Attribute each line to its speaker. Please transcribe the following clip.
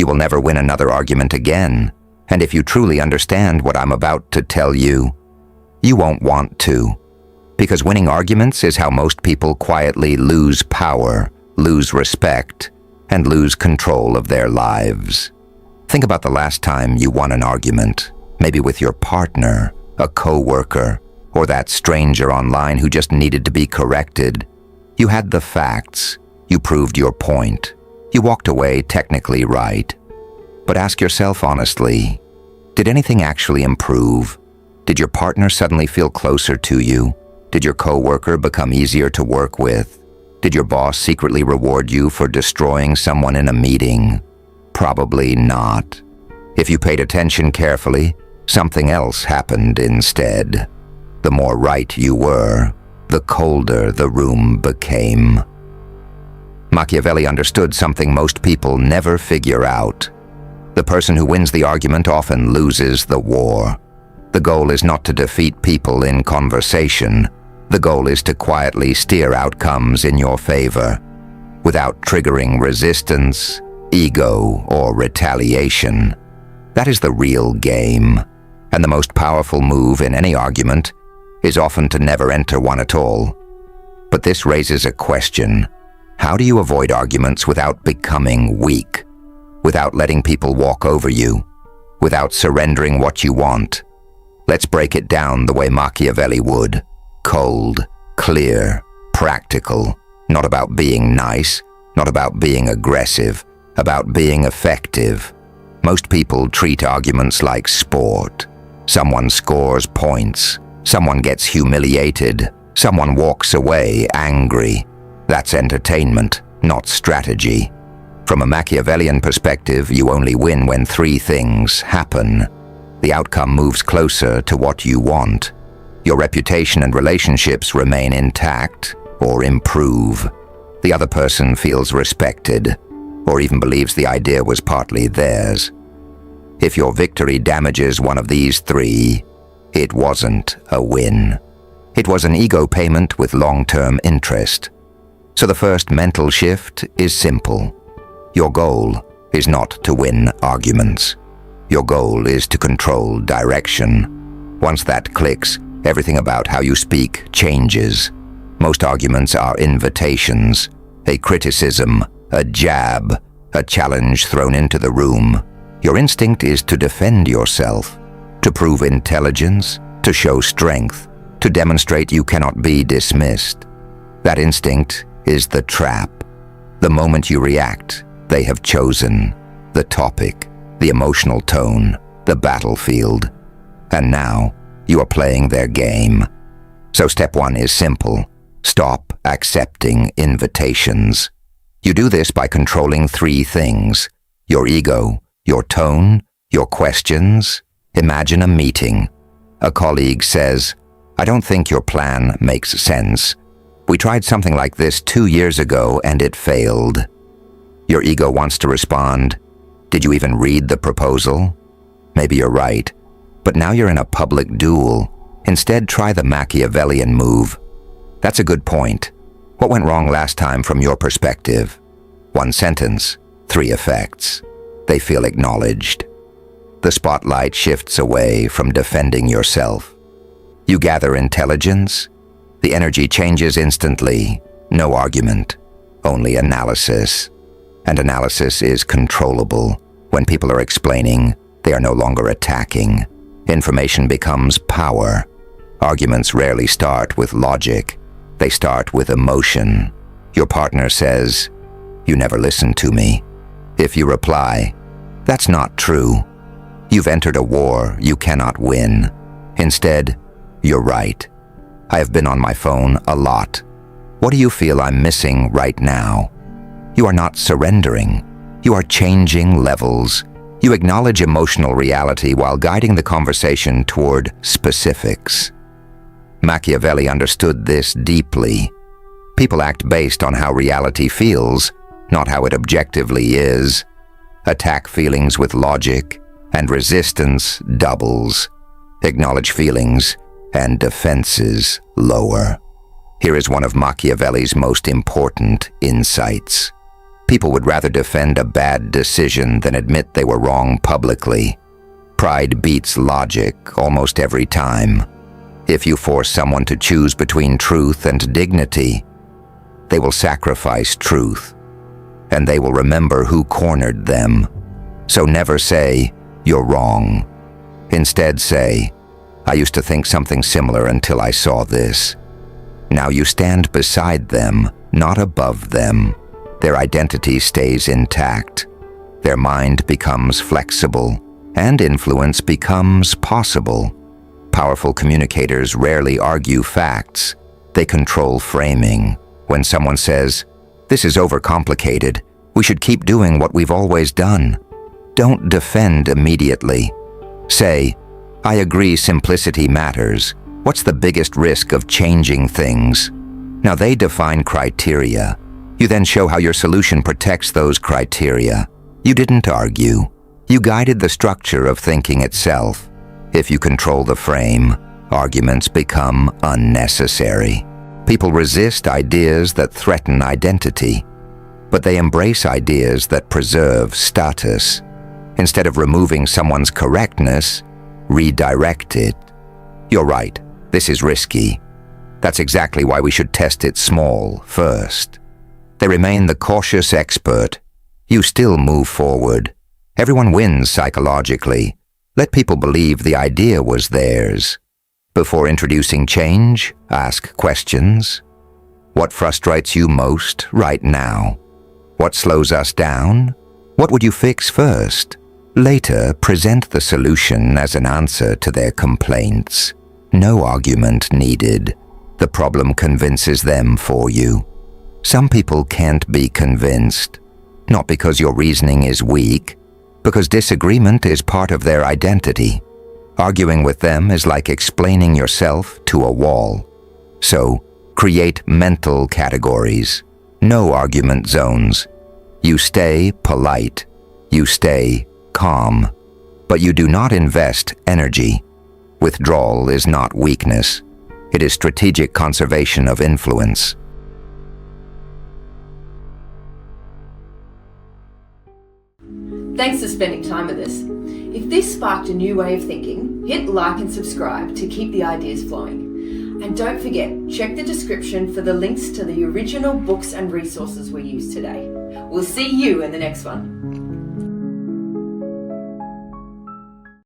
Speaker 1: You will never win another argument again, and if you truly understand what I'm about to tell you, you won't want to. Because winning arguments is how most people quietly lose power, lose respect, and lose control of their lives. Think about the last time you won an argument, maybe with your partner, a coworker, or that stranger online who just needed to be corrected. You had the facts, you proved your point, you walked away technically right. But ask yourself honestly, did anything actually improve? Did your partner suddenly feel closer to you? Did your coworker become easier to work with? Did your boss secretly reward you for destroying someone in a meeting? Probably not. If you paid attention carefully, something else happened instead. The more right you were, the colder the room became. Machiavelli understood something most people never figure out. The person who wins the argument often loses the war. The goal is not to defeat people in conversation. The goal is to quietly steer outcomes in your favor, without triggering resistance, ego, or retaliation. That is the real game, and the most powerful move in any argument is often to never enter one at all. But this raises a question. How do you avoid arguments without becoming weak? Without letting people walk over you? Without surrendering what you want? Let's break it down the way Machiavelli would. Cold, clear, practical, not about being nice, not about being aggressive, about being effective. Most people treat arguments like sport. Someone scores points, someone gets humiliated, someone walks away angry. That's entertainment, not strategy. From a Machiavellian perspective, you only win when three things happen. The outcome moves closer to what you want. Your reputation and relationships remain intact or improve. The other person feels respected, or even believes the idea was partly theirs. If your victory damages one of these three, it wasn't a win. It was an ego payment with long-term interest. So the first mental shift is simple. Your goal is not to win arguments. Your goal is to control direction. Once that clicks, everything about how you speak changes. Most arguments are invitations, a criticism, a jab, a challenge thrown into the room. Your instinct is to defend yourself, to prove intelligence, to show strength, to demonstrate you cannot be dismissed. That instinct is the trap. The moment you react, they have chosen the topic, the emotional tone, the battlefield. And now, you are playing their game. So step one is simple. Stop accepting invitations. You do this by controlling three things: your ego, your tone, your questions. Imagine a meeting. A colleague says, "I don't think your plan makes sense. We tried something like this 2 years ago and it failed." Your ego wants to respond, "Did you even read the proposal?" Maybe you're right, but now you're in a public duel. Instead, try the Machiavellian move. That's a good point. What went wrong last time from your perspective? One sentence, three effects. They feel acknowledged. The spotlight shifts away from defending yourself. You gather intelligence. The energy changes instantly. No argument, only analysis. And analysis is controllable. When people are explaining, they are no longer attacking. Information becomes power. Arguments rarely start with logic. They start with emotion. Your partner says, "You never listened to me." If you reply, "That's not true," you've entered a war you cannot win. Instead, "You're right. I have been on my phone a lot. What do you feel I'm missing right now?" You are not surrendering. You are changing levels. You acknowledge emotional reality while guiding the conversation toward specifics. Machiavelli understood this deeply. People act based on how reality feels, not how it objectively is. Attack feelings with logic, and resistance doubles. Acknowledge feelings, and defenses lower. Here is one of Machiavelli's most important insights. People would rather defend a bad decision than admit they were wrong publicly. Pride beats logic almost every time. If you force someone to choose between truth and dignity, they will sacrifice truth, and they will remember who cornered them. So never say, "You're wrong." Instead say, "I used to think something similar until I saw this." Now you stand beside them, not above them. Their identity stays intact. Their mind becomes flexible, and influence becomes possible. Powerful communicators rarely argue facts. They control framing. When someone says, "This is overcomplicated. We should keep doing what we've always done," don't defend immediately. Say, "I agree simplicity matters. What's the biggest risk of changing things?" Now they define criteria. You then show how your solution protects those criteria. You didn't argue. You guided the structure of thinking itself. If you control the frame, arguments become unnecessary. People resist ideas that threaten identity, but they embrace ideas that preserve status. Instead of removing someone's correctness, redirect it. "You're right, this is risky." That's exactly why we should test it small first. They remain the cautious expert. You still move forward. Everyone wins psychologically. Let people believe the idea was theirs. Before introducing change, ask questions. What frustrates you most right now? What slows us down? What would you fix first? Later, present the solution as an answer to their complaints. No argument needed. The problem convinces them for you. Some people can't be convinced, not because your reasoning is weak, because disagreement is part of their identity. Arguing with them is like explaining yourself to a wall. So, create mental categories. No argument zones. You stay polite. You stay calm. But you do not invest energy. Withdrawal is not weakness. It is strategic conservation of influence.
Speaker 2: Thanks for spending time with us. If this sparked a new way of thinking, hit like and subscribe to keep the ideas flowing. And don't forget, check the description for the links to the original books and resources we used today. We'll see you in the next one.